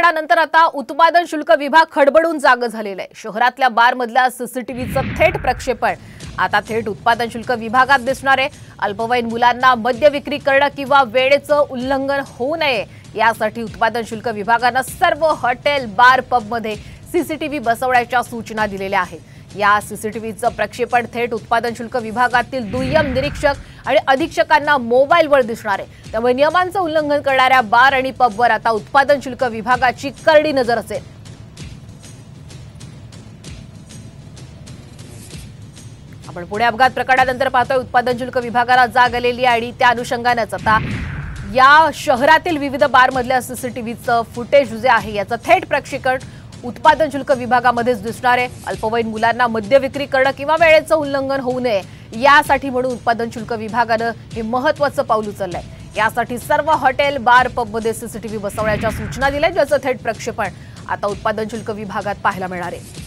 प्रकारानंतर आता उत्पादन शुल्क विभाग खडबडून जाग झालेला आहे। शहरातल्या बारमधल्या सीसीटीव्हीचं थेट प्रक्षेपण आता थेट उत्पादन शुल्क विभागात दिसणार आहे। अल्पवयीन मुलांना मद्य विक्री करणं किंवा वेळेचं उल्लंघन होऊ नये यासाठी उत्पादन शुल्क विभागाने सर्व हॉटेल बार पबमध्ये सीसीटीव्ही बसवण्याच्या सूचना दिलेल्या आहेत। या सीसीटीव्हीचं प्रक्षेपण थेट उत्पादन शुल्क विभागातील दुय्यम निरीक्षक आणि अधीक्षकांना मोबाईलवर दिसणार आहे। त्यामुळे नियमांचं उल्लंघन करणाऱ्या बार आणि पबवर आता उत्पादन शुल्क विभागाची करडी नजर असेल। आपण पुणे अपघात प्रकरणानंतर पाहतोय उत्पादन शुल्क विभागाला जाग आलेली आहे आणि त्या अनुषंगानेच आता या शहरातील विविध बारमधल्या सीसीटीव्हीचं फुटेज जे आहे याचं थेट प्रक्षेपण उत्पादन शुल्क विभागामध्येच दिसणार आहे। अल्पवयीन मुलांना मद्य विक्री करणं किंवा वेळेचं उल्लंघन होऊ नये यासाठी म्हणून उत्पादन शुल्क विभागाने हे महत्त्वाचं पाऊल उचललंय। यासाठी सर्व हॉटेल बार पबमध्ये सीसीटीव्ही बसवण्याच्या सूचना दिल्या, ज्याचं थेट प्रक्षेपण आता उत्पादन शुल्क विभागात पाहायला मिळणार आहे।